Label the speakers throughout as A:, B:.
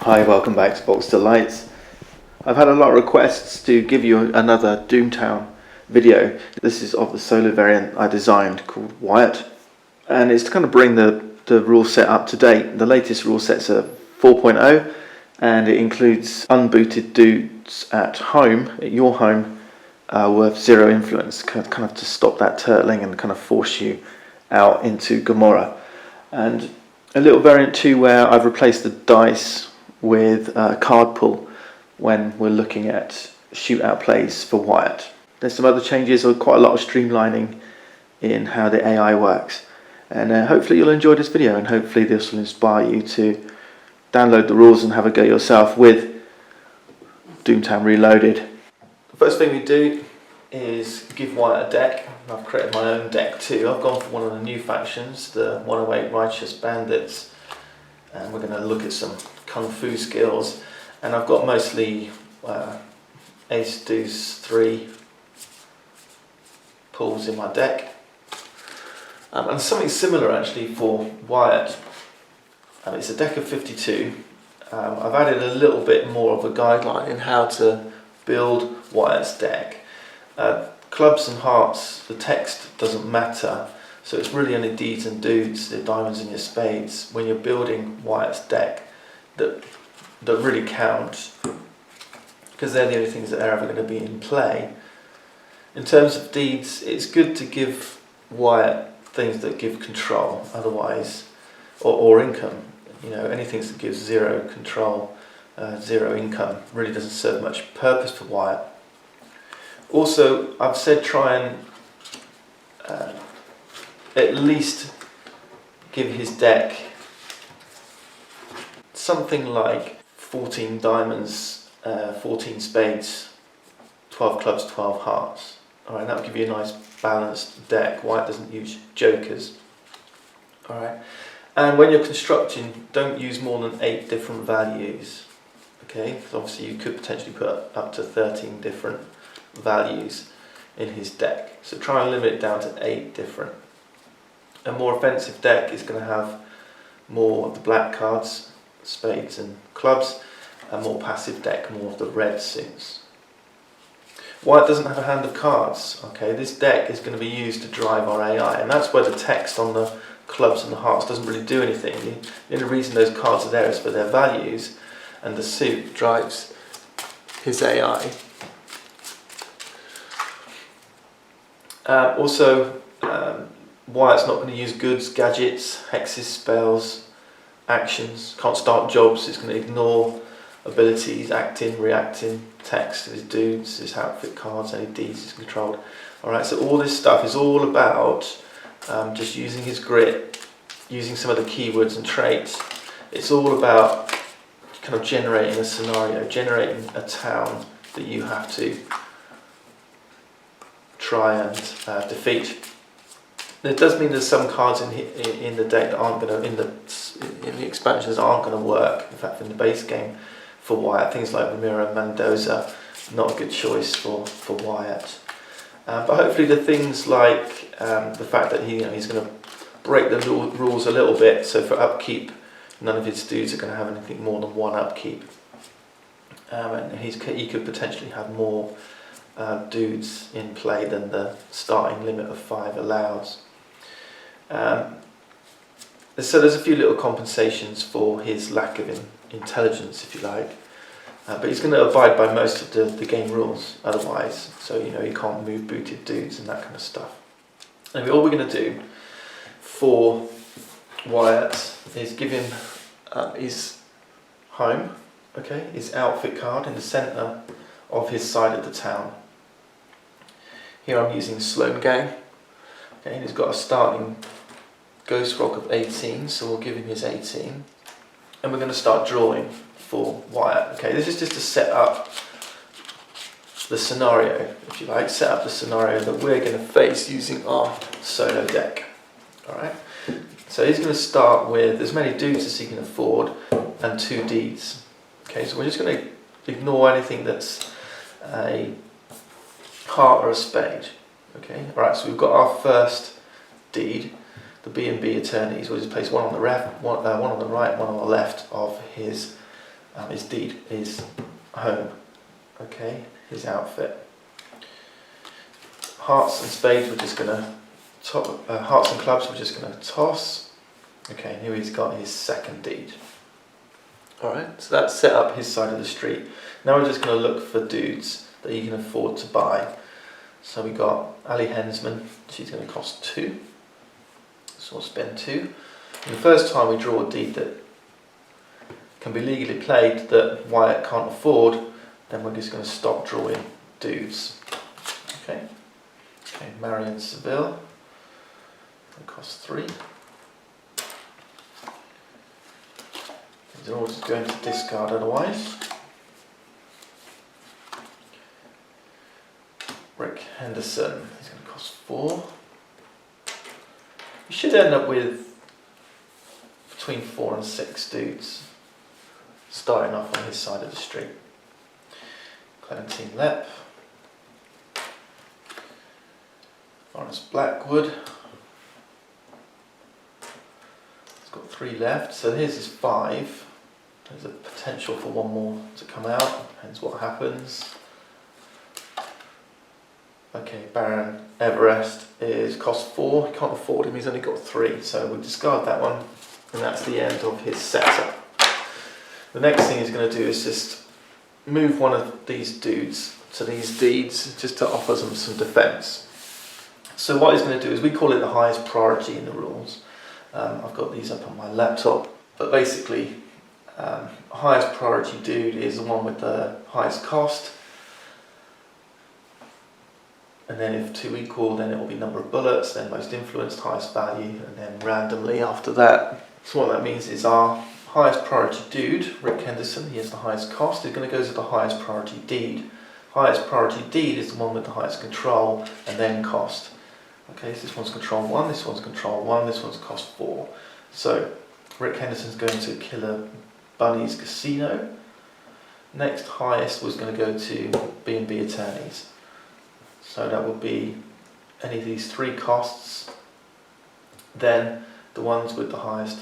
A: Hi, welcome back to Box Delights. I've had a lot of requests to give you another Doomtown video. This is of the solo variant I designed called Wyatt, and it's to kind of bring the rule set up to date. The latest rule sets are 4.0 and it includes unbooted dudes at home, at your home, with zero influence, kind of to stop that turtling and kind of force you out into Gomorrah. And a little variant too where I've replaced the dice with card pull when we're looking at shootout plays for Wyatt. There's some other changes, or quite a lot of streamlining in how the AI works, and hopefully you'll enjoy this video, and hopefully this will inspire you to download the rules and have a go yourself with Doomtown Reloaded. The first thing we do is give Wyatt a deck. I've created my own deck too. I've gone for one of the new factions, the 108 Righteous Bandits, and we're going to look at some Kung Fu skills, and I've got mostly Ace, Deuce, 3 pulls in my deck, and something similar actually for Wyatt. It's a deck of 52. I've added a little bit more of a guideline in how to build Wyatt's deck. Clubs and hearts, the text doesn't matter, so it's really only deeds and dudes, the diamonds and your spades, when you're building Wyatt's deck that really count, because they're the only things that are ever going to be in play. In terms of deeds, it's good to give Wyatt things that give control, otherwise, or income. You know, anything that gives zero control, zero income, really doesn't serve much purpose for Wyatt. Also, I've said try and at least give his deck something like 14 diamonds, 14 spades, 12 clubs, 12 hearts. Alright, that will give you a nice balanced deck. Wyatt doesn't use jokers. Alright, and when you're constructing, don't use more than 8 different values. Okay, because obviously you could potentially put up to 13 different values in his deck. So try and limit it down to 8 different. A more offensive deck is going to have more of the black cards, spades and clubs, a more passive deck, more of the red suits. Wyatt doesn't have a hand of cards. Okay, this deck is going to be used to drive our AI, and that's where the text on the clubs and the hearts doesn't really do anything. The only reason those cards are there is for their values, and the suit drives his AI. Wyatt's not going to use goods, gadgets, hexes, spells, actions, can't start jobs, it's going to ignore abilities, acting, reacting, text, his dudes, his outfit cards, any deeds he's controlled. Alright, so all this stuff is all about just using his grit, using some of the keywords and traits. It's all about kind of generating a scenario, generating a town that you have to try and defeat. It does mean there's some cards in the deck that aren't going to, in the expansions, aren't going to work. In fact, in the base game for Wyatt, things like Ramiro and Mendoza, not a good choice for Wyatt. But hopefully the things like the fact that he's going to break the rules a little bit, so for upkeep, none of his dudes are going to have anything more than 1 upkeep. And he could potentially have more dudes in play than the starting limit of 5 allows. So there's a few little compensations for his lack of intelligence, if you like, but he's going to abide by most of the game rules otherwise, so he can't move booted dudes and that kind of stuff. Anyway, all we're going to do for Wyatt is give him his home, okay, his outfit card in the centre of his side of the town. Here I'm using Sloan Gang, okay, and he's got a starting Ghost Rock of 18, so we'll give him his 18. And we're going to start drawing for Wyatt. Okay, this is just to set up the scenario, if you like, set up the scenario that we're going to face using our solo deck. Alright, so he's going to start with as many dudes as he can afford and 2 deeds. Okay, so we're just going to ignore anything that's a heart or a spade. Okay, alright, so we've got our first deed, the B&B attorneys. We'll just place one on the left, one on the right, one on the left of his his deed, his home, okay, his outfit. Hearts and spades, we're just going to hearts and clubs, we're just going to toss. Okay, and here he's got his second deed. Alright, so that's set up his side of the street. Now we're just going to look for dudes that you can afford to buy. So we got Ali Hensman, she's going to cost 2. So we'll spend 2. And the first time we draw a deed that can be legally played that Wyatt can't afford, then we're just going to stop drawing dudes. Okay. Okay, Marion Seville, it costs 3. These are all just going to discard otherwise. Rick Henderson is going to cost 4. You should end up with between 4 and 6 dudes starting off on his side of the street. Clementine Lepp, Lawrence Blackwood, he's got 3 left, so here's his 5. There's a potential for 1 more to come out, depends what happens. Okay, Baron Everest cost 4, he can't afford him, he's only got 3, so we'll discard that one, and that's the end of his setup. The next thing he's going to do is just move one of these dudes to these deeds, just to offer them some defence. So what he's going to do is, we call it the highest priority in the rules. I've got these up on my laptop, but basically highest priority dude is the one with the highest cost, and then if 2 equal, then it will be number of bullets, then most influenced, highest value, and then randomly after that. So what that means is our highest priority dude, Rick Henderson, he has the highest cost, he's going to go to the highest priority deed. Highest priority deed is the one with the highest control and then cost. Okay, so this one's control 1, this one's control 1, this one's cost 4. So Rick Henderson's going to Killer Bunny's Casino. Next highest was going to go to B&B Attorneys. So that would be any of these 3 costs, then the ones with the highest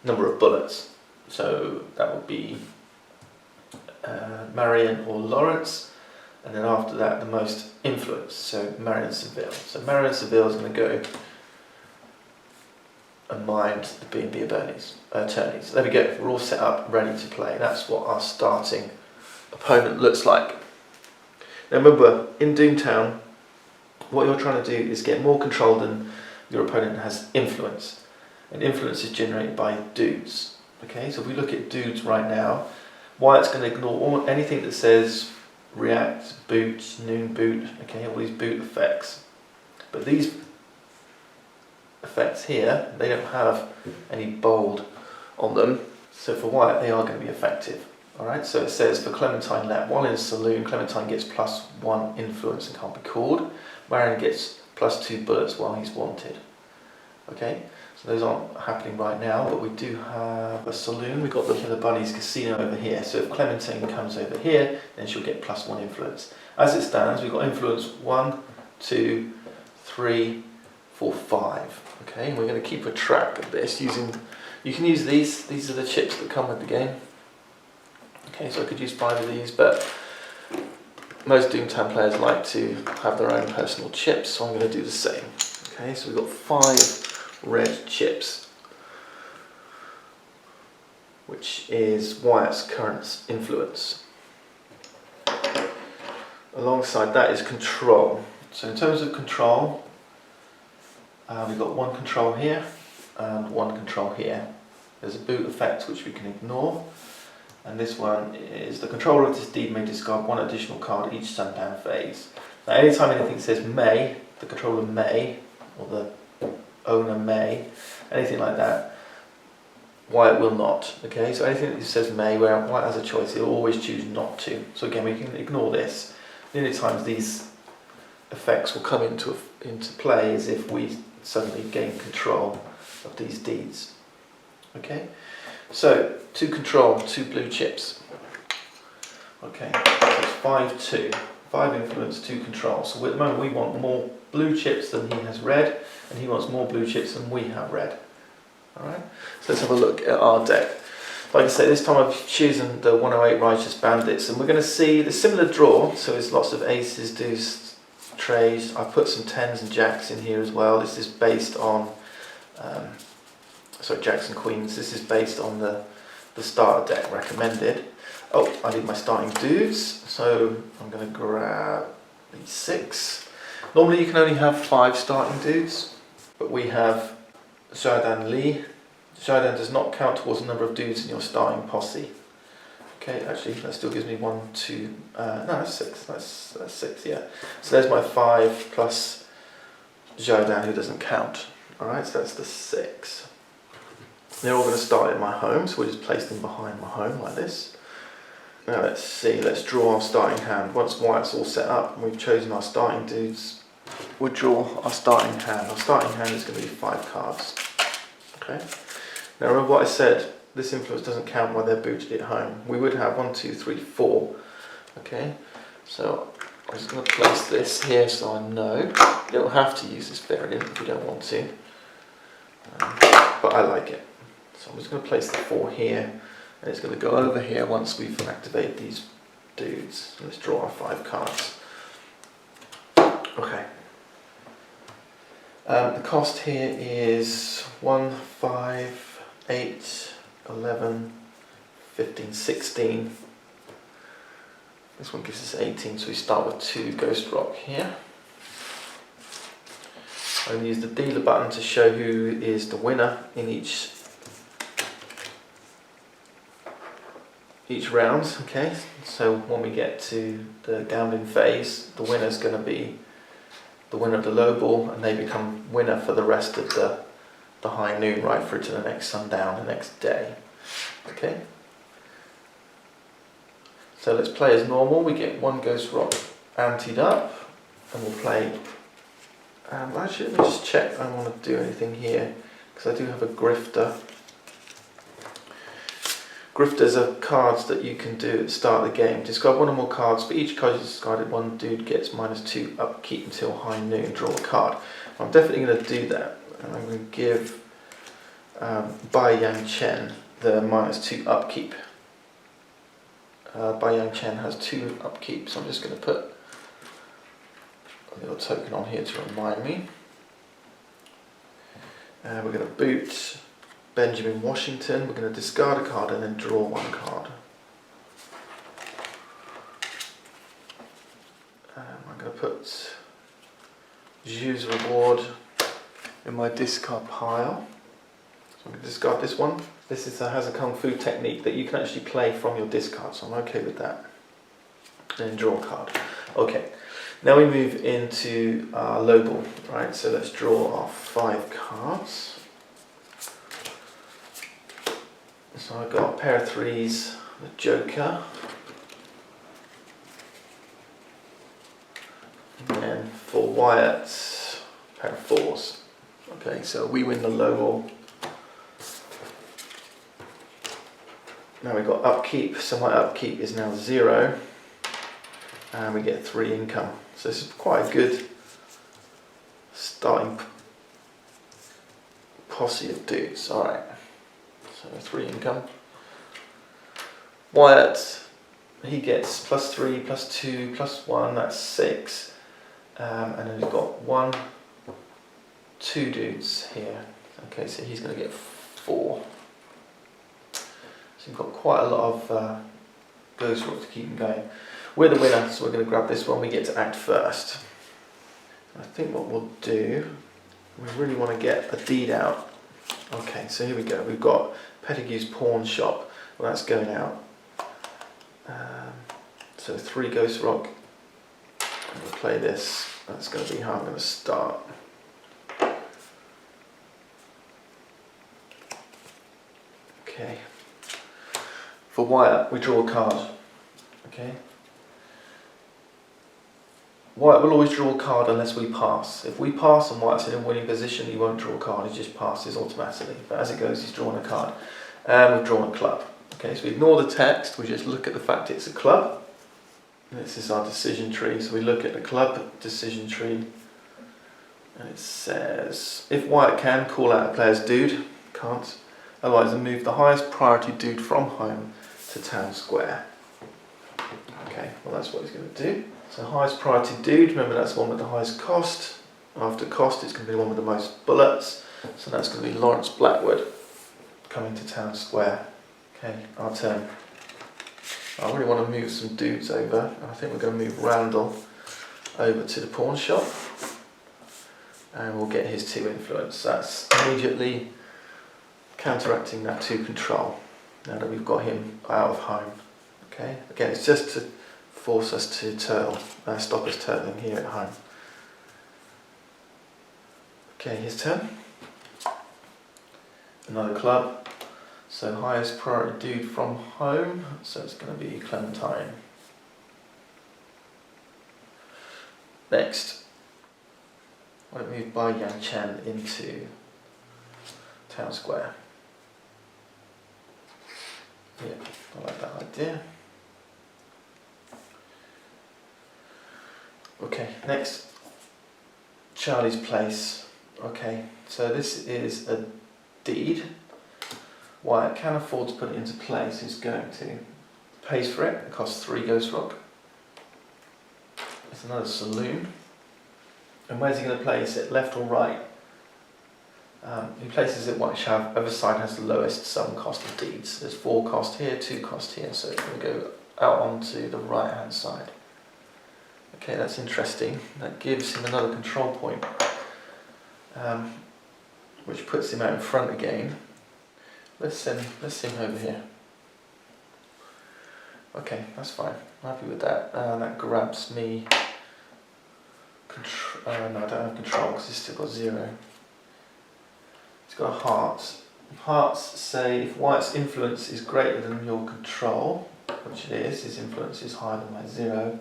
A: number of bullets. So that would be Marion or Lawrence, and then after that the most influence, so Marion Seville. So Marion Seville is going to go and mind the B&B attorneys. There we go, we're all set up, ready to play. That's what our starting opponent looks like. Now remember, in Doomtown, what you're trying to do is get more control than your opponent has influence. And influence is generated by dudes. Okay, so if we look at dudes right now, Wyatt's going to ignore anything that says react, boot, noon boot, okay, all these boot effects. But these effects here, they don't have any bold on them, so for Wyatt they are going to be effective. Alright, so it says for Clementine Lepp, while in a saloon, Clementine gets +1 influence and can't be called. Marion gets +2 bullets while he's wanted. Okay, so those aren't happening right now, but we do have a saloon. We've got the Killer Bunny's Casino over here. So if Clementine comes over here, then she'll get +1 influence. As it stands, we've got influence 1, 2, 3, 4, 5. Okay, and we're going to keep a track of this using, you can use these are the chips that come with the game. Okay, so I could use 5 of these, but most Doomtown players like to have their own personal chips, so I'm going to do the same. Okay, so we've got 5 red chips, which is Wyatt's current influence. Alongside that is control. So in terms of control, we've got 1 control here and 1 control here. There's a boot effect which we can ignore. And this one is the controller of this deed may discard 1 additional card each sundown phase. Now anytime anything says may, the controller may, or the owner may, anything like that, Wyatt will not. Okay, so anything that says may, where Wyatt has a choice, he'll always choose not to. So again, we can ignore this. The only times these effects will come into play is if we suddenly gain control of these deeds. Okay, so 2 control, 2 blue chips. Okay, so it's 5, 2. 5 influence, 2 control. So at the moment we want more blue chips than he has red, and he wants more blue chips than we have red. Alright, so let's have a look at our deck. Like I say, this time I've chosen the 108 Righteous Bandits, and we're going to see the similar draw. So it's lots of aces, deuce, trays. I've put some tens and jacks in here as well. This is based on, jacks and queens. This is based on the starter deck recommended. Oh, I need my starting dudes, so I'm going to grab these 6. Normally you can only have 5 starting dudes, but we have Showdown Lee. Showdown does not count towards the number of dudes in your starting posse. Okay, actually that still gives me 1, 2, no, that's 6, that's 6, yeah. So there's my 5 plus Showdown, who doesn't count. Alright, so that's the 6. They're all going to start in my home, so we'll just place them behind my home like this. Now let's see, let's draw our starting hand. Once Wyatt's all set up and we've chosen our starting dudes, we'll draw our starting hand. Our starting hand is going to be 5 cards. Okay. Now remember what I said, this influence doesn't count when they're booted at home. We would have 1, 2, 3, 4. Okay, so I'm just going to place this here so I know. You don't have to use this variant if you don't want to, but I like it. So I'm just going to place the 4 here, and it's going to go over here once we've activated these dudes. So let's draw our 5 cards. Okay. The cost here is 1, 5, 8, 11, 15, 16. This one gives us 18, so we start with 2 Ghost Rock here. I'm going to use the dealer button to show who is the winner in each round. Okay, so when we get to the gambling phase, the winner is going to be the winner of the low ball, and they become winner for the rest of the high noon, right through to the next sundown, the next day. Okay, so let's play as normal. We get 1 Ghost Rock anteed up, and we'll play. Actually, let me just check I don't want to do anything here, because I do have a grifter. Grifters are cards that you can do at the start of the game. Discard 1 or more cards. For each card you discarded, 1 dude gets -2 upkeep until high noon. Draw a card. I'm definitely going to do that, and I'm going to give Bai Yang Chen the -2 upkeep. Bai Yang Chen has 2 upkeep, so I'm just going to put a little token on here to remind me. We're going to boot Benjamin Washington. We're going to discard a card and then draw 1 card. I'm going to put Zhu's Reward in my discard pile. So I'm going to discard this one. This has a Kung Fu technique that you can actually play from your discard, so I'm okay with that. And then draw a card. Okay, now we move into our low ball, right? So let's draw our 5 cards. So I've got a pair of 3s, the Joker, and then for Wyatt, a pair of 4s. Okay, so we win the low ball. Now we've got upkeep, so my upkeep is now 0, and we get 3 income. So this is quite a good starting posse of dudes. Alright. So 3 income. Wyatt, he gets +3, +2, +1, that's 6. And then we've got 1, 2 dudes here. Okay, so he's going to get 4. So we've got quite a lot of Ghost Rock to keep him going. We're the winner, so we're going to grab this one. We get to act first. I think what we'll do, we really want to get a deed out. Okay, so here we go. We've got Pettigrew's Pawn Shop. Well, that's going out. So 3 Ghost Rock. I'm going to play this. That's going to be how I'm going to start. Okay. For Wyatt, we draw a card. Okay. Wyatt will always draw a card unless we pass. If we pass and Wyatt's in a winning position, he won't draw a card, he just passes automatically. But as it goes, he's drawn a card. And we've drawn a club. Okay, so we ignore the text, we just look at the fact it's a club. This is our decision tree, so we look at the club decision tree. And it says, if Wyatt can, call out a player's dude. Can't. Otherwise, I move the highest priority dude from home to town square. Okay, well that's what he's going to do. So highest priority dude, remember that's the one with the highest cost. After cost, it's going to be the one with the most bullets. So that's going to be Lawrence Blackwood coming to town square. Okay, our turn. I really want to move some dudes over. I think we're going to move Randall over to the pawn shop. And we'll get his 2 influence. That's immediately counteracting that 2 control. Now that we've got him out of home. Okay, again, it's just to force us to turtle, stop us turtling here at home. Okay, his turn. Another club. So highest priority dude from home, so it's going to be Clementine. Next, I want to move Bai Yan Chen into town square. Yeah, I like that idea. Okay, next, Charlie's Place. Okay, so this is a deed. Wyatt can afford to put it into place. He's going to. Pays for it. It costs 3 ghost rock. It's another saloon. And where's he going to place it? Left or right? He places it whichever side has the lowest sum cost of deeds. There's 4 cost here, 2 cost here, so it's going to go out onto the right hand side. Okay, that's interesting. That gives him another control point, which puts him out in front again. Let's send him over here. Okay, that's fine. I'm happy with that. That grabs me. No, I don't have control because he's still got 0. He's got a heart. Hearts say if Wyatt's influence is greater than your control, which it is, his influence is higher than my 0,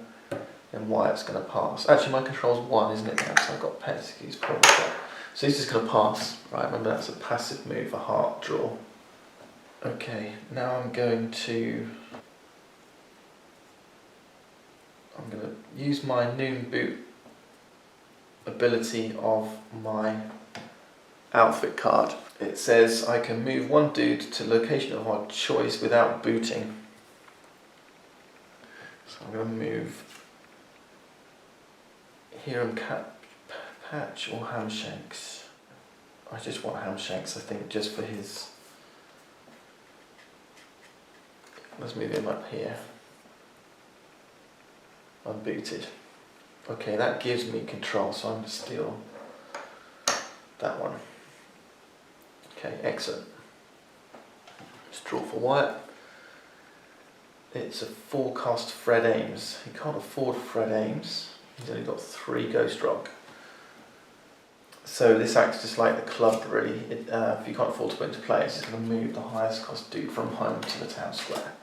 A: then Wyatt's going to pass. Actually, my control's 1, isn't it now? So I've got Petticoat's probably. So he's just going to pass. Right, remember that's a passive move, a heart draw. Okay, now I'm going to use my noon boot ability of my outfit card. It says I can move 1 dude to location of our choice without booting. So I'm going to move Hiram Patch or Hamshanks. I just want Hamshanks, I think, just for his. Let's move him up here. Unbooted. Okay, that gives me control, so I'm going to steal that one. Okay, excellent. Let's draw for Wyatt. It's a 4 cost Fred Ames. He can't afford Fred Ames. He's only got 3 ghost rock. So this acts just like the club, really. If you can't afford to put into play, it's just going to move the highest cost dude from home to the town square.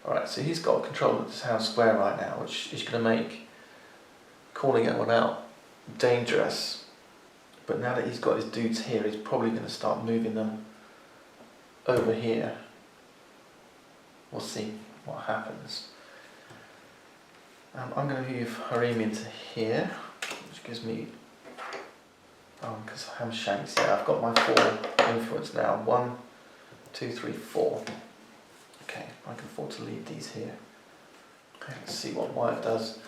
A: Alright, so he's got control of the town square right now, which is going to make calling everyone out dangerous. But now that he's got his dudes here, he's probably going to start moving them over here. We'll see what happens. I'm going to move Harim into here, which gives me, because Hamshanks, yeah, I've got my 4 influence now. 1, 2, 3, 4. Okay, I can afford to leave these here. Okay, let's see what Wyatt does.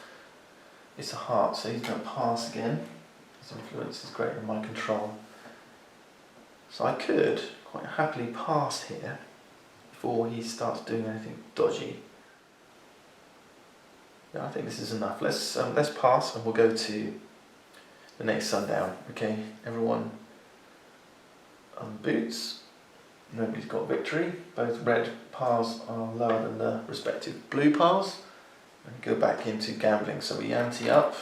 A: It's a heart, so he's going to pass again. His influence is greater than my control. So I could quite happily pass here before he starts doing anything dodgy. Yeah, I think this is enough. Let's pass and we'll go to the next sundown. Okay, everyone unboots. Nobody's got victory. Both red piles are lower than the respective blue piles. And go back into gambling. So we ante up.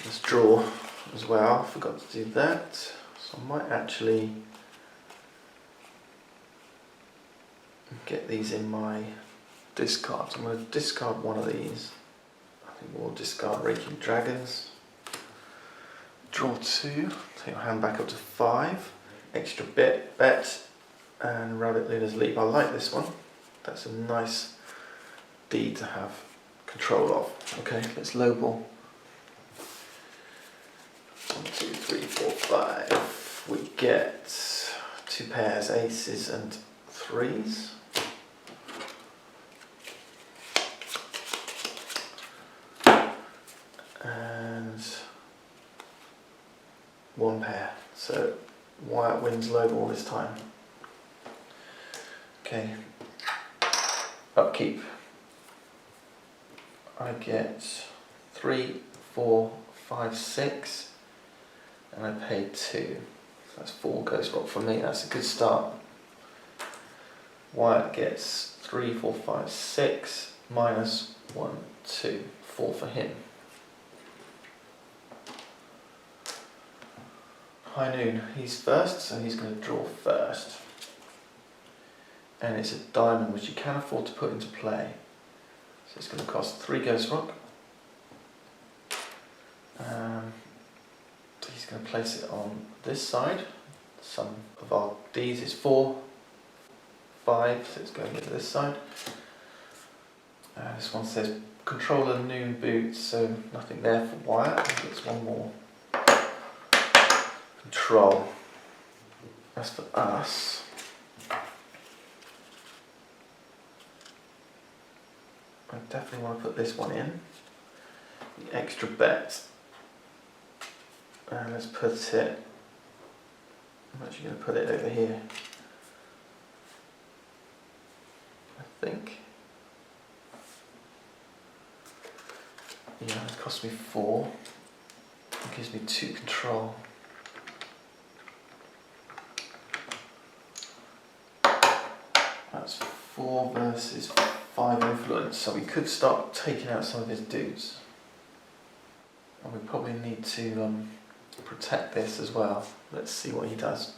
A: Let's draw as well. Forgot to do that. So I might actually get these in my discards. I'm going to discard one of these. I think we'll discard Raking Dragons. Draw 2. Take your hand back up to 5. Extra bet, and Rabbit Luna's Leap. I like this one. That's a nice deed to have control of. Okay, let's lowball. 1, 2, 3, 4, 5. We get 2 pairs, aces and 3s. And 1 pair. So Wyatt wins low ball this time. Okay. Upkeep. I get 3, 4, 5, 6, and I paid 2. So that's 4 ghost rock for me. That's a good start. Wyatt gets 3, 4, 5, 6 minus 1, 2, 4 for him. High noon. He's first, so he's going to draw first. And it's a diamond which you can afford to put into play. So it's going to cost 3 ghost rock. He's going to place it on this side. Sum of our D's is 4, 5, so it's going into this side. This one says controller noon boots, so nothing there for Wyatt. He gets 1 more. Control. As for us, I definitely want to put this one in. The extra bet. And let's put it, I'm actually going to put it over here. I think. Yeah, it cost me 4. It gives me 2 control. That's 4 versus 5 influence, so we could start taking out some of his dudes. And we probably need to protect this as well. Let's see what he does.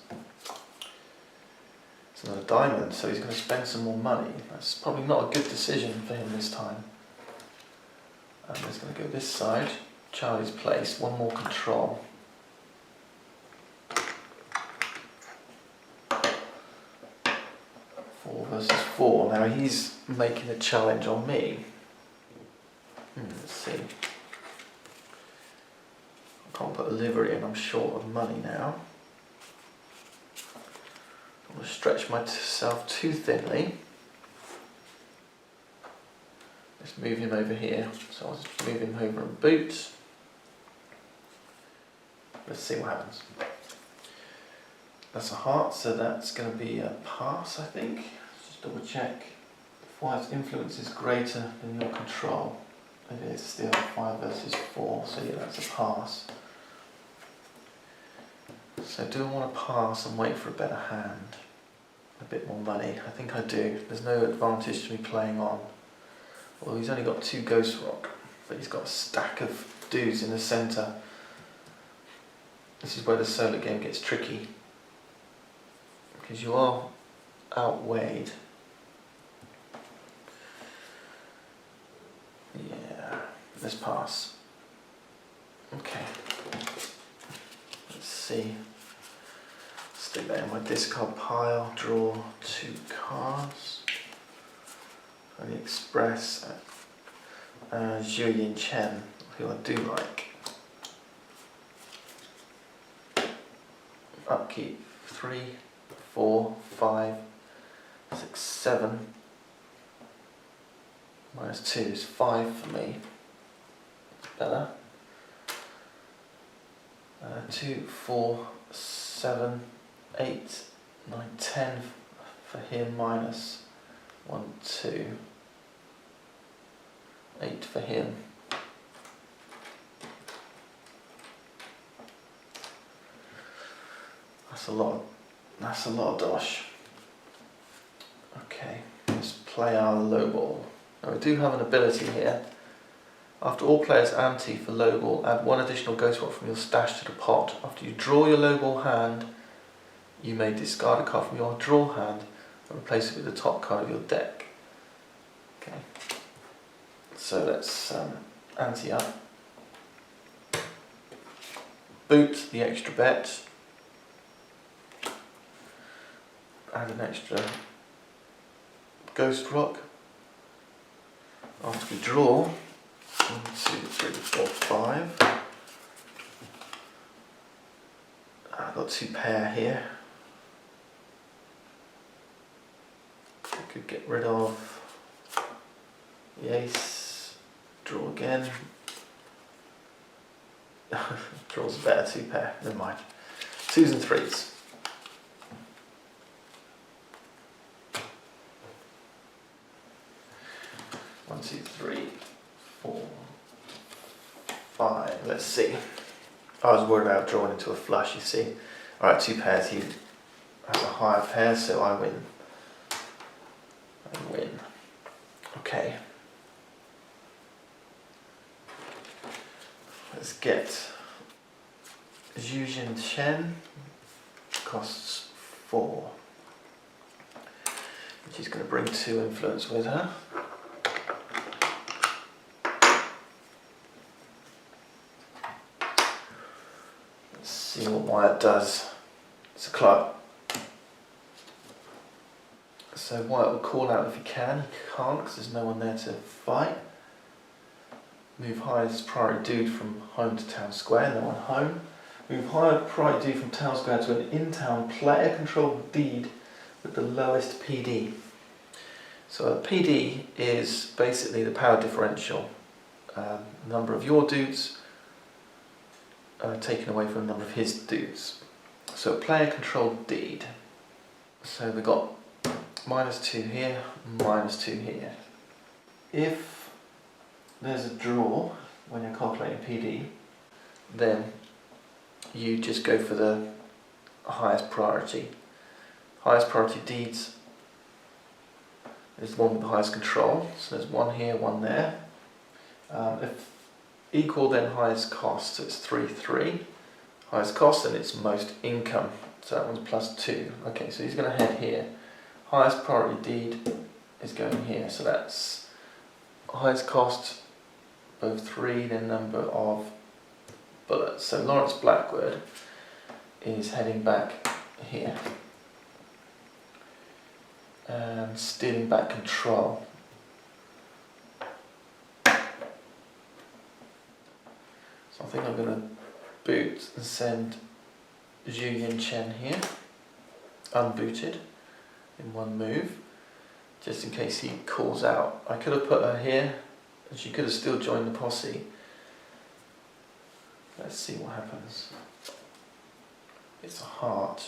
A: It's another diamond, so he's going to spend some more money. That's probably not a good decision for him this time. And he's going to go this side, Charlie's place, 1 more control. 4 versus 4. Now he's making a challenge on me. Let's see. I can't put a livery in, I'm short of money now. I want to stretch myself too thinly. Let's move him over here. So I'll just move him over and boot. Let's see what happens. That's a heart, so that's going to be a pass, I think. Let's just double check. If Wyatt's influence is greater than your control, it is still 5 versus 4, so yeah, that's a pass. So do I want to pass and wait for a better hand? A bit more money? I think I do. There's no advantage to me playing on. Well, he's only got 2 ghost rock, but he's got a stack of dudes in the centre. This is where the solo game gets tricky, because you are outweighed. Yeah, let's pass. Okay. Let's see. Stick that in my discard pile. Draw 2 cards. For the Express. Zhu Yin Chen, who I do like. Upkeep 3, 4, 5, 6, 7. Minus 2 is 5 for me. It's better. 2, 4, 7, 8, 9, 10 for him, minus 1, 2, 8 for him. That's a lot of dosh. Okay, let's play our low ball. Now we do have an ability here. After all players ante for low ball, add 1 additional ghost rock from your stash to the pot. After you draw your low ball hand, you may discard a card from your draw hand and replace it with the top card of your deck. Okay, so let's ante up. Boot the extra bet. Add an extra ghost rock. After we draw, 1, 2, 3, 4, 5. I've got 2 pair here. Could get rid of the ace, draw again. Draws a better two pair, never mind. Twos and threes. One, two, three, 4, 5. Let's see. I was worried about drawing into a flush, you see. Alright, two pairs. He has a higher pair, so I win. I win. Okay. Let's get Zhu Chen. Costs 4. She's going to bring 2 influence with her. Let's see what Wyatt does. It's a club. So Wyatt will call out if he can. He can't because there's no one there to fight. Move highest priority dude from home to town square, no one home. Move higher priority dude from town square to an in-town player controlled deed with the lowest PD. So a PD is basically the power differential. Number of your dudes taken away from the number of his dudes. So a player controlled deed. So we've got -2 here, -2 here. If there's a draw when you're calculating PD, then you just go for the highest priority. Highest priority deeds is the one with the highest control, so there's one here, one there. If equal, then highest cost, so it's 3, 3. Highest cost, and it's most income, so that one's +2. Okay, so he's going to head here. Highest priority deed is going here, so that's highest cost, both 3, then number of bullets. So Lawrence Blackwood is heading back here and stealing back control. So I think I'm going to boot and send Zhu Chen here, unbooted, in one move, just in case he calls out. I could have put her here, and she could have still joined the posse. Let's see what happens. It's a heart.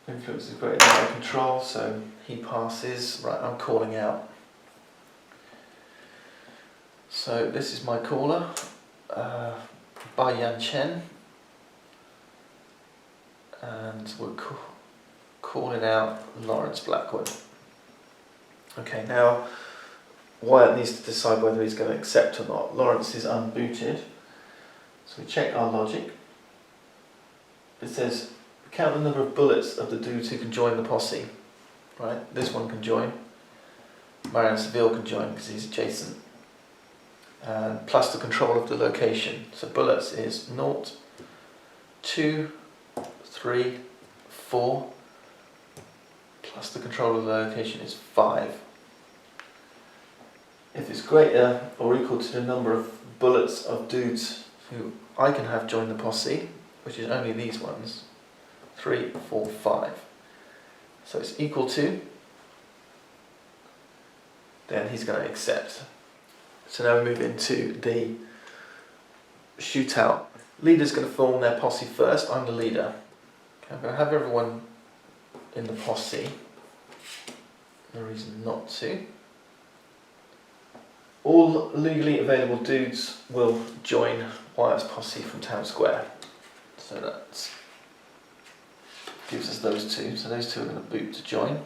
A: Influence is greater than my control, so he passes. Right, I'm calling out. So this is my caller, Wyatt Chen, and we're calling out Lawrence Blackwood. Okay, now Wyatt needs to decide whether he's going to accept or not. Lawrence is unbooted, so we check our logic. It says count the number of bullets of the dudes who can join the posse. Right, this one can join. Marianne Seville can join because he's adjacent. And plus the control of the location. So bullets is 0, 2, 3, 4. Plus the control of the location is 5. If it's greater or equal to the number of bullets of dudes who I can have join the posse, which is only these ones, 3, 4, 5. So it's equal to, then he's going to accept. So now we move into the shootout. Leader's going to form their posse first. I'm the leader. Okay, I'm going to have everyone in the posse. No reason not to. All legally available dudes will join Wyatt's posse from town square. So that gives us those two. So those two are going to boot to join.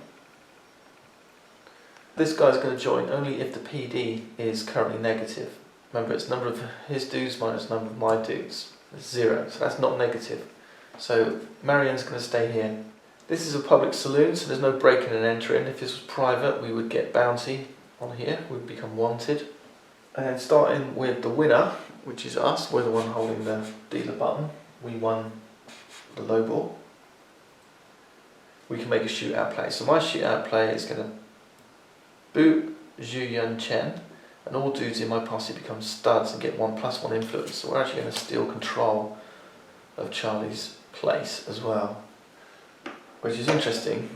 A: This guy's going to join only if the PD is currently negative. Remember, it's number of his dudes minus number of my dudes. It's 0, so that's not negative. So Marianne's going to stay here. This is a public saloon, so there's no breaking and entering. If this was private, we would get bounty on here. We'd become wanted. And starting with the winner, which is us, we're the one holding the dealer button. We won the low ball. We can make a shootout play. So my shootout play is going to boot Zhu Chen, and all dudes in my posse become studs and get 1+1 influence. So we're actually going to steal control of Charlie's place as well, which is interesting.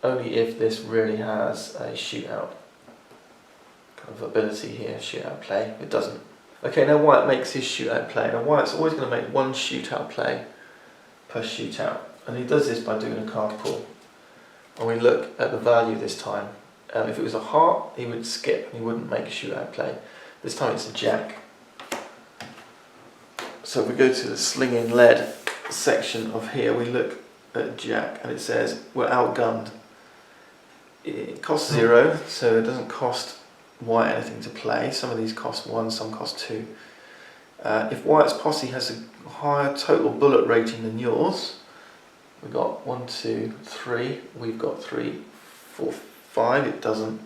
A: only if this really has a shootout kind of ability here, shootout play. It doesn't. Okay, now Wyatt makes his shootout play. Now Wyatt's always going to make one shootout play per shootout, and he does this by doing a card pull. And we look at the value this time. If it was a heart, he would skip and he wouldn't make a shootout play. This time it's a jack. So if we go to the slinging lead section of here, we look at jack and it says we're outgunned. It costs 0, so it doesn't cost Wyatt anything to play. Some of these cost 1, some cost 2. If Wyatt's posse has a higher total bullet rating than yours, we've got 1, 2, 3, we've got 3, 4, 5, it doesn't.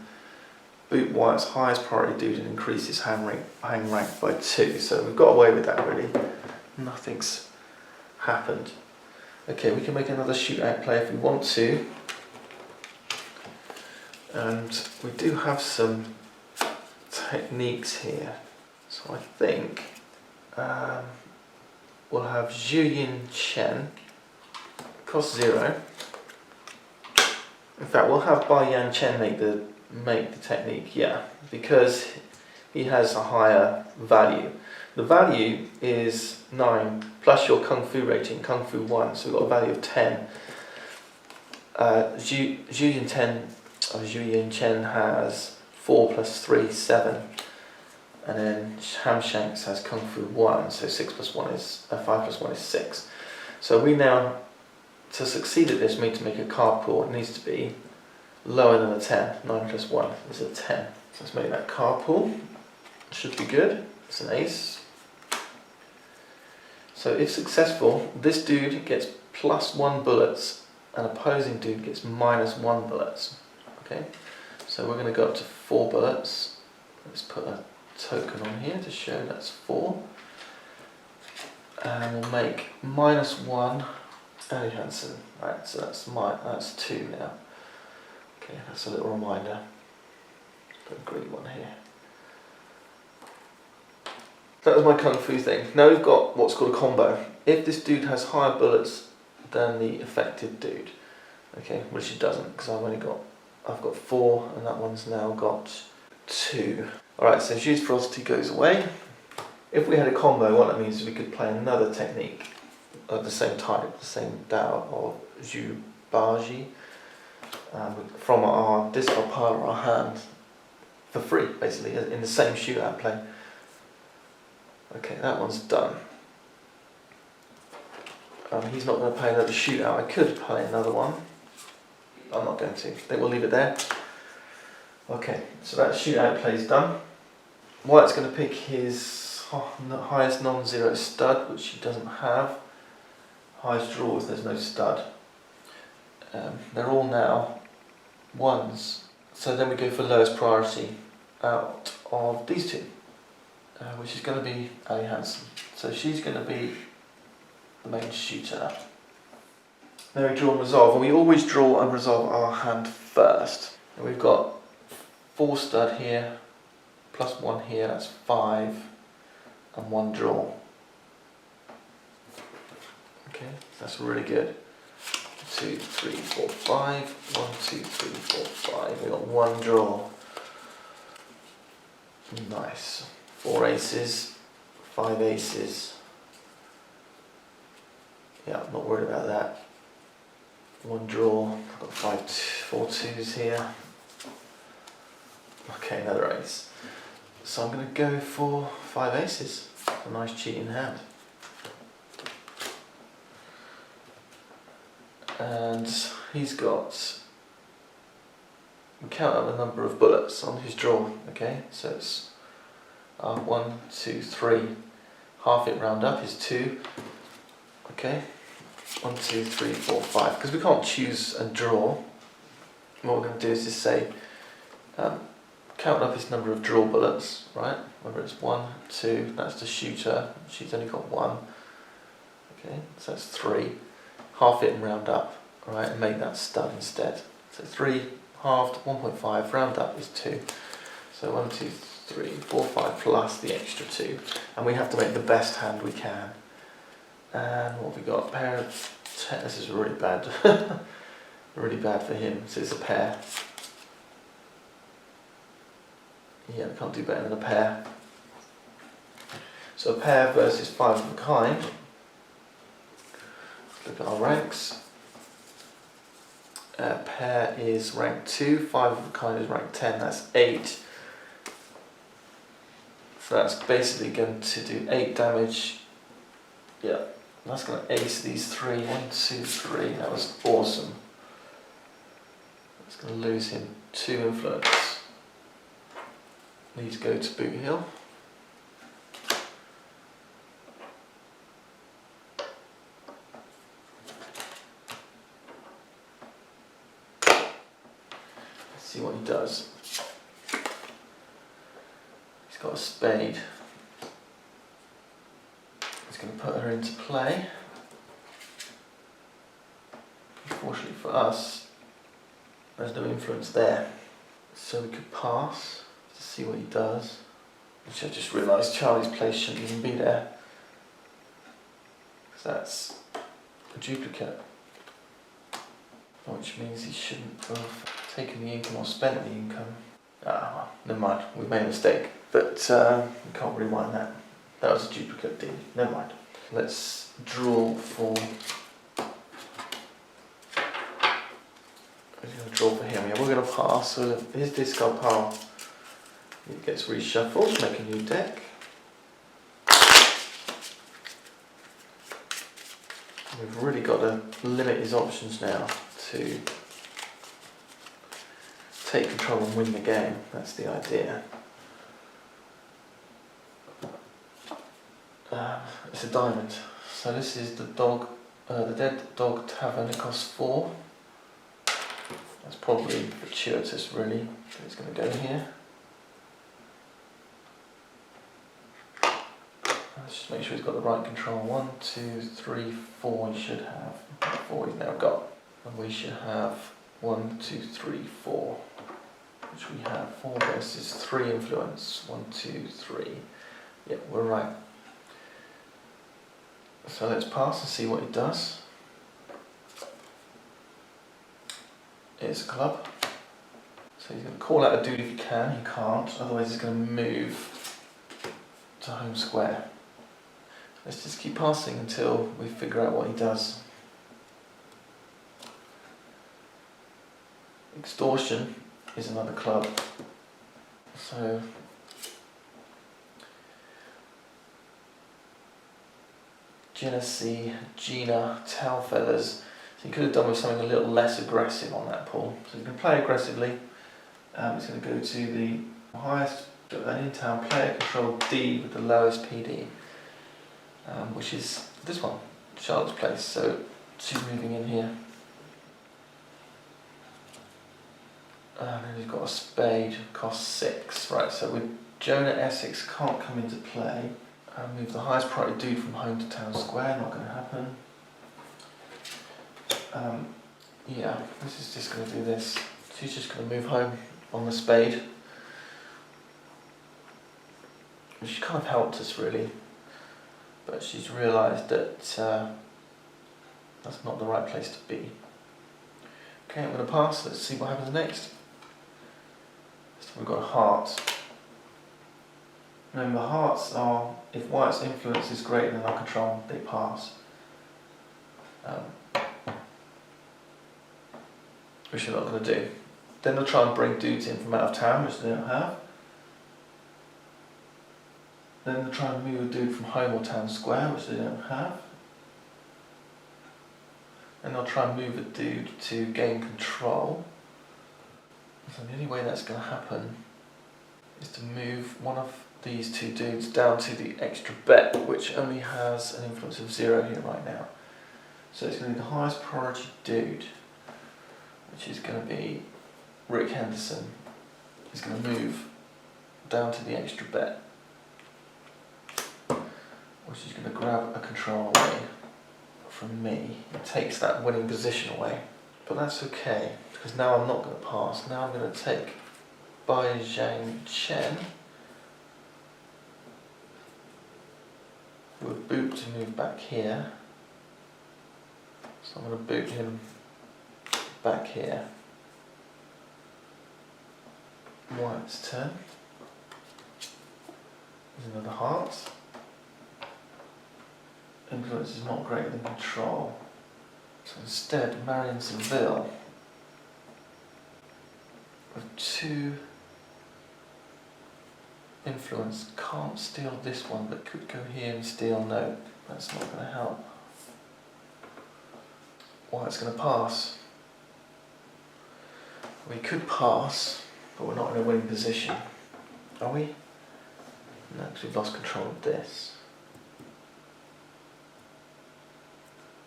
A: Boot Wyatt's highest priority dude and increase his hang rank by 2, so we've got away with that really. Nothing's happened. Okay, we can make another shootout play if we want to. And we do have some techniques here. So I think we'll have Zhu Yin Chen, cost 0. In fact, we'll have Bai Yan Chen make the technique, yeah, because he has a higher value. The value is 9 plus your Kung Fu rating, Kung Fu 1, so we've got a value of 10. Zhu Yin Chen has 4 plus 3, 7. And then Ham Shanks has Kung Fu 1, so 5 plus 1 is 6. So we now, to succeed at this, we need to make a card pull. It needs to be lower than a 10. 9 plus 1 is a 10. So let's make that card pull. Should be good. It's an ace. So if successful, this dude gets plus 1 bullets and opposing dude gets minus 1 bullets. Okay, so we're going to go up to 4 bullets. Let's put a token on here to show that's 4. And we'll make minus 1 Ali Hansen. Right, so that's 2 now. Okay, that's a little reminder. Put a green one here. That was my Kung Fu thing. Now we've got what's called a combo. If this dude has higher bullets than the affected dude, okay, which he doesn't, because I've got 4 and that one's now got 2. Alright, so Zhu's ferocity goes away. If we had a combo, what that means is we could play another technique of the same type, the same Dao of Zhu Baji, from our discard pile or our hand for free, basically, in the same shootout play. Okay, that one's done. He's not going to play another shootout. I could play another one. I'm not going to. I think we'll leave it there. Okay, so that shootout play's done. Wyatt's going to pick his highest non-zero stud, which he doesn't have. Highest draws, there's no stud. They're all now 1s. So then we go for lowest priority out of these 2. Which is going to be Ali Hansen. So she's going to be the main shooter. Then we draw and resolve, and we always draw and resolve our hand first. And we've got 4 stud here, plus 1 here, that's 5, and 1 draw. Okay, that's really good. 2, 3, 4, 5. 1, 2, 3, 4, 5. We've got 1 draw. Nice. 4 aces, 5 aces. Yeah, I'm not worried about that. 1 draw. I've got 4 twos here. Okay, another ace. So I'm going to go for 5 aces. A nice cheating hand. And he's got, we count up the number of bullets on his draw. Okay, so it's 1, 2, 3. Half it round up is 2. Okay, 1, 2, 3, 4, 5. Because we can't choose and draw, what we're going to do is just say, count up his number of draw bullets, right? Whether it's 1, 2, that's the shooter. She's only got 1. Okay, so that's 3. Half it and round up, right? And make that stud instead. So 3 halved, 1.5, round up is 2. So 1, 2, 3, 4, 5 plus the extra 2. And we have to make the best hand we can. And what have we got? A pair of 10. This is really bad. Really bad for him. So it's a pair. Yeah, we can't do better than a pair. So a pair versus 5 of a kind. Let's look at our ranks. A pair is rank 2, 5 of a kind is rank 10, that's 8. So that's basically going to do 8 damage. Yeah, that's going to ace these 3. 1, 2, 3, that was awesome. That's going to lose him 2 influence. Need to go to Boot Hill. See what he does. He's got a spade. He's going to put her into play. Unfortunately for us, there's no influence there. So we could pass to see what he does. Which I just realised Charlie's place shouldn't even be there. Because that's a duplicate. Which means he shouldn't have taken the income or spent the income. Ah, well, never mind, we've made a mistake. But we can't rewind that. That was a duplicate deal, never mind. Let's draw for... We're going to draw for him. Yeah, we're going to pass, so his discard pile it gets reshuffled, make a new deck. We've really got to limit his options now to take control and win the game. That's the idea. It's a diamond. So this is the dog, the Dead Dog Tavern. It costs 4. That's probably gratuitous, really. It's going to go here. Let's just make sure he's got the right control. 1, 2, 3, 4. He should have 4. He's now got, and we should have 1, 2, 3, 4. Which we have 4 versus 3 influence. 1, 2, 3. Yep, we're right. So let's pass and see what it does. It's a club. So he's going to call out a dude if he can. He can't, otherwise he's going to move to home square. Let's just keep passing until we figure out what he does. Extortion is another club. So Genesee, Gina, Tail Feathers. So you could have done with something a little less aggressive on that pull. So you can play aggressively. It's going to go to the highest, an in-town player control D with the lowest PD, which is this one, Charlotte's place. So she's moving in here. And then he's got a spade, costs 6. Right, so with Jonah Essex can't come into play. Move the highest priority dude from home to town square, not going to happen. Yeah, this is just going to do this. She's just going to move home on the spade. She kind of helped us really, but she's realised that that's not the right place to be. Okay, I'm going to pass, let's see what happens next. So we've got a heart. Remember, hearts are, if Wyatt's influence is greater than our control, they pass. Which you're not going to do. Then they'll try and bring dudes in from out of town, which they don't have. Then they'll try and move a dude from home or town square, which they don't have. And they'll try and move a dude to gain control. So the only way that's going to happen is to move one of these 2 dudes down to the extra bet, which only has an influence of 0 here right now. So it's going to be the highest priority dude, which is going to be Rick Henderson. He's going to move down to the extra bet, which is going to grab a control away from me. It takes that winning position away. But that's okay, because now I'm not going to pass. Now I'm going to take Bai Zhang Chen with boot to move back here. So I'm going to boot him back here. Wyatt's turn. There's another heart. Influence is not greater than control. So instead, Marion Seville with 2 influence can't steal this one, but could go here and steal. No, that's not going to help. Wyatt's going to pass. We could pass, but we're not in a winning position, are we? No, because we've lost control of this.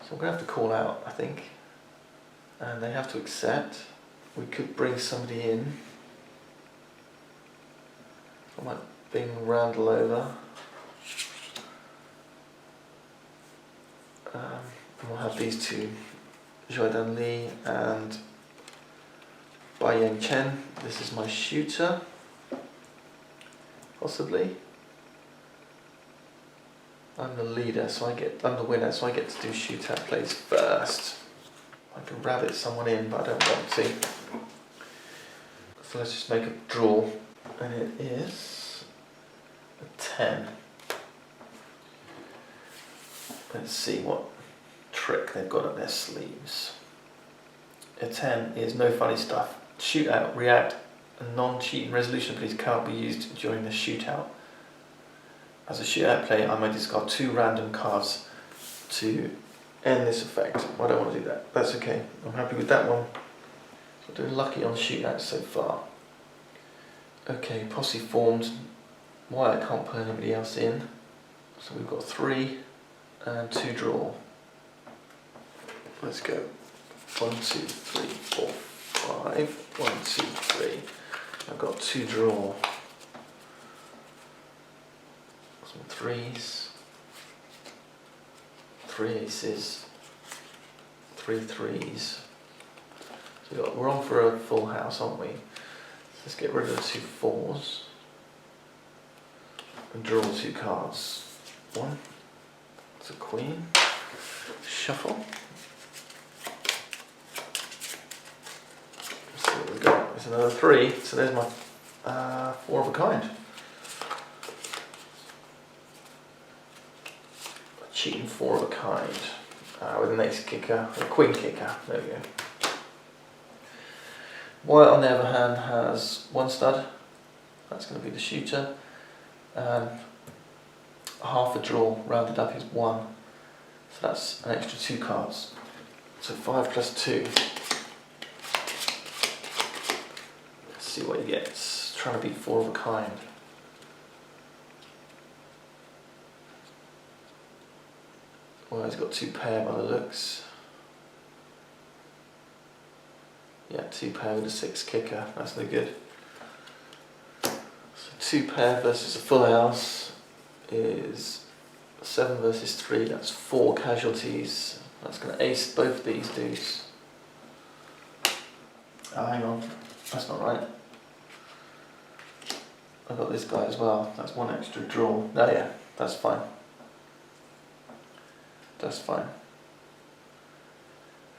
A: So we're going to have to call out, I think, and they have to accept. We could bring somebody in. I might bring Randall over. And we'll have these two, Jordan Lee and Bai Chen. This is my shooter, possibly. I'm the leader, so I'm the winner, so I get to do shootout plays first. I can rabbit someone in, but I don't want to. So let's just make a draw, and it is a 10. Let's see what trick they've got up their sleeves. A 10 is no funny stuff. Shootout, react, and non-cheating resolution please can't be used during the shootout. As a shootout play, I may discard 2 random cards to end this effect. I don't want to do that. That's okay. I'm happy with that one. So doing lucky on shootouts so far. Okay, posse formed. Why I can't put anybody else in. So we've got 3 and 2 draw. Let's go. 1, 2, 3, 4, 5. 1, 2, 3. I've got 2 draw. Some 3s, 3 aces, 3 3s. So we're on for a full house, aren't we? Let's get rid of the 2 4s and draw 2 cards. 1, it's a queen. Shuffle. Let's see what we got. It's another 3. So there's my 4 of a kind. Cheating 4 of a kind with an ace kicker, a queen kicker. There we go. Wyatt, on the other hand, has 1 stud. That's going to be the shooter, and half a draw rounded up is 1. So that's an extra 2 cards. So 5 plus 2. Let's see what he gets. Trying to beat 4 of a kind. Well, he's got 2 pair by the looks. Yeah, 2 pair with a 6 kicker. That's no good. So 2 pair versus a full house is 7 versus 3. That's 4 casualties. That's going to ace both these dudes. Oh, hang on. That's not right. I've got this guy as well. That's 1 extra draw. Oh yeah, that's fine. That's fine.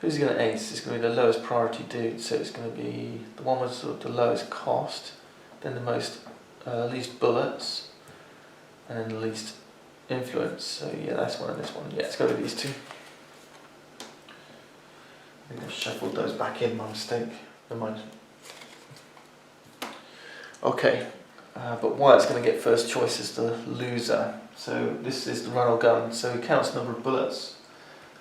A: Who's going to ace? It's going to be the lowest priority dude, so it's going to be the one with sort of the lowest cost, then the most least bullets, and then the least influence. So yeah, that's one and this one. Yeah, it's got to be these 2. I think I've shuffled those back in, my mistake. Never mind. Okay, but Wyatt's going to get first choice as the loser. So this is the run or gun, so he counts the number of bullets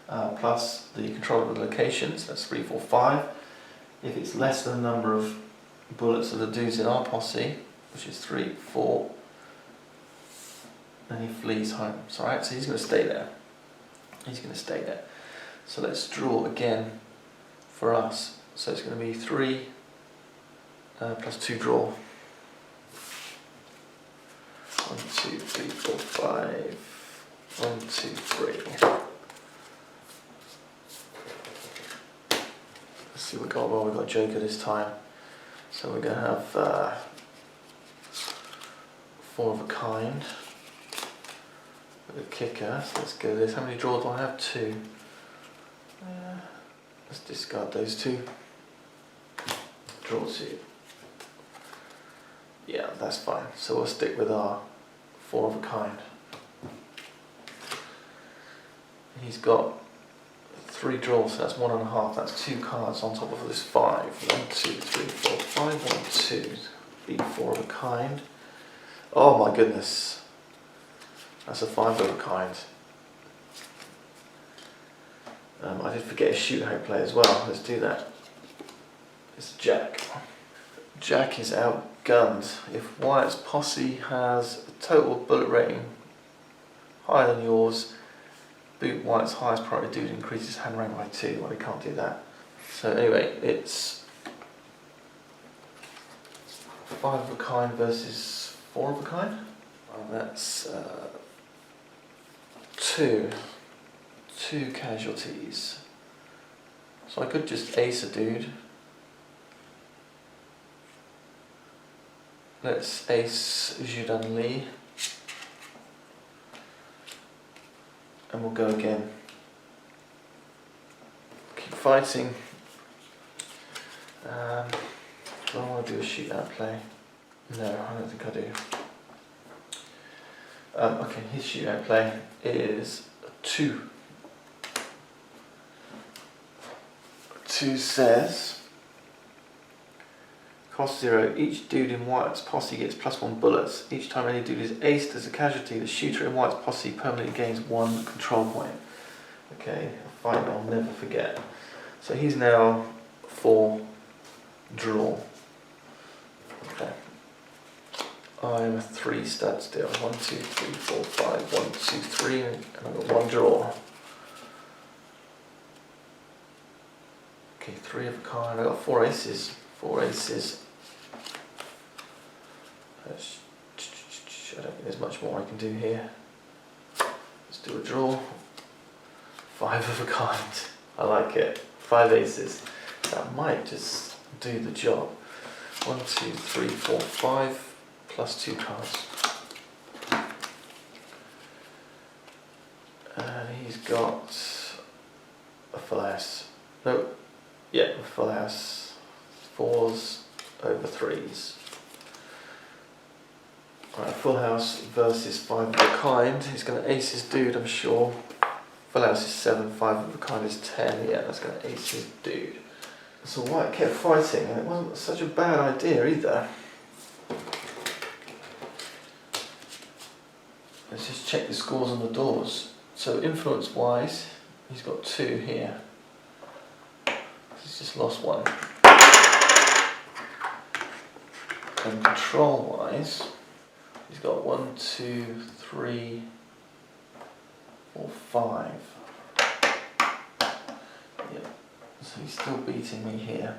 A: plus the control of the locations, that's 3, 4, 5. If it's less than the number of bullets of the dudes in our posse, which is 3, 4, then he flees home. So, right, so he's going to stay there. He's going to stay there. So let's draw again for us. So it's going to be 3 plus 2 draw. 1, 2, 3, 4, 5. 1, 2, 3. Let's see what we got. Well, we got Joker this time. So we're going to have 4 of a kind with a kicker. So let's go this. How many draws do I have? 2. Let's discard those two. Draw two. Yeah, that's fine. So we'll stick with our 4 of a kind. He's got 3 draws, so that's 1.5. That's 2 cards on top of this 5. 1, 2, 3, 4, 5. 1, 2. Be 4 of a kind. Oh my goodness. That's a 5 of a kind. I did forget a shootout play as well. Let's do that. It's Jack. Jack is outgunned. If Wyatt's posse has a total bullet rating higher than yours, boot Wyatt's highest priority dude, increases hand rank by 2. Well, he can't do that. So anyway, it's 5 of a kind versus 4 of a kind. Well, that's 2 casualties. So I could just ace a dude. Let's ace Judan Lee. And we'll go again. Keep fighting. Do I want to do a shootout play? No, I don't think I do. Okay, his shootout play is 2. 2 says, cost 0. Each dude in Wyatt's posse gets +1 bullets. Each time any dude is aced as a casualty, the shooter in Wyatt's posse permanently gains 1 control point. Okay, a fight I'll never forget. So he's now 4 draw. Okay. I'm a 3 stud still. 1, 2, 3, 4, 5. 1, 2, 3, and I've got 1 draw. Okay, 3 of a kind. I've got 4 aces. 4 aces. I don't think there's much more I can do here. Let's do a draw. 5 of a kind. I like it. 5 aces. That might just do the job. 1, 2, 3, 4, 5. Plus 2 cards. And he's got a full house. No, yeah, a full house. 4s over 3s. Right, full house versus 5 of a kind. He's going to ace his dude, I'm sure. Full house is 7, 5 of a kind is 10. Yeah, that's going to ace his dude. So Wyatt kept fighting, and it wasn't such a bad idea either. Let's just check the scores on the doors. So influence wise, he's got 2 here. He's just lost 1. And control wise, he's got 1, 2, 3, 4, 5. Yeah. So he's still beating me here.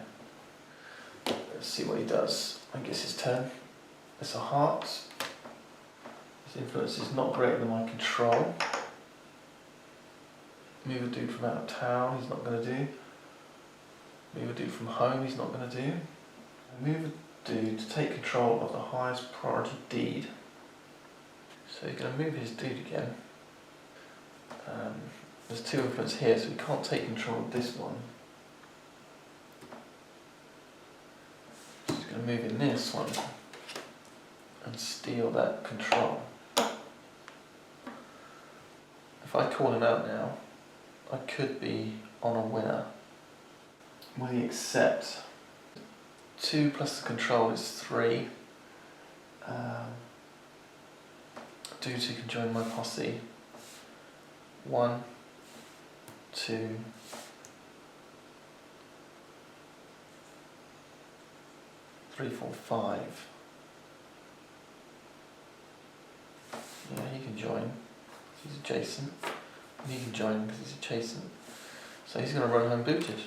A: Let's see what he does. I guess his turn. It's a heart. His influence is not greater than my control. Move a dude from out of town, he's not going to do. Move a dude from home, he's not going to do. Move a dude to take control of the highest priority deed. So he's going to move his dude again. There's 2 influence here, so he can't take control of this one. So he's going to move in this one and steal that control. If I call him out now, I could be on a winner. Will he accept? 2 plus the control is 3. Dude who can join my posse. 1, 2, 3, 4, 5. Yeah, he can join. He's adjacent. And he can join because he's adjacent. So he's going to run home booted.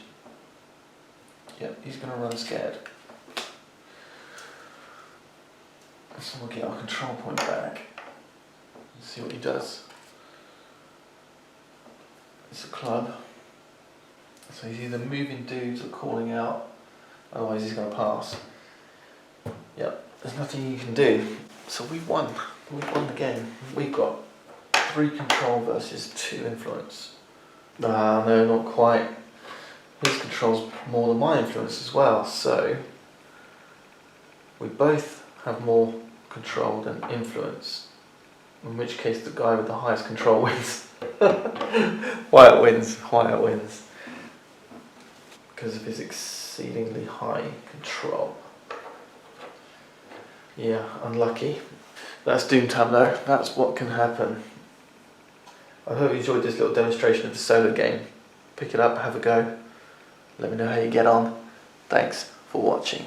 A: Yep, he's going to run scared. So we'll get our control point back. Let's see what he does. It's a club. So he's either moving dudes or calling out. Otherwise he's going to pass. Yep, there's nothing you can do. So we won. We won the game. We've got 3 control versus 2 influence. No, not quite. his control's more than my influence as well, so we both have more control than influence, in which case the guy with the highest control wins. Wyatt wins, because of his exceedingly high control. Yeah, unlucky. That's Doomtown though, that's what can happen. I hope you enjoyed this little demonstration of the solo game. Pick it up, have a go, let me know how you get on. Thanks for watching.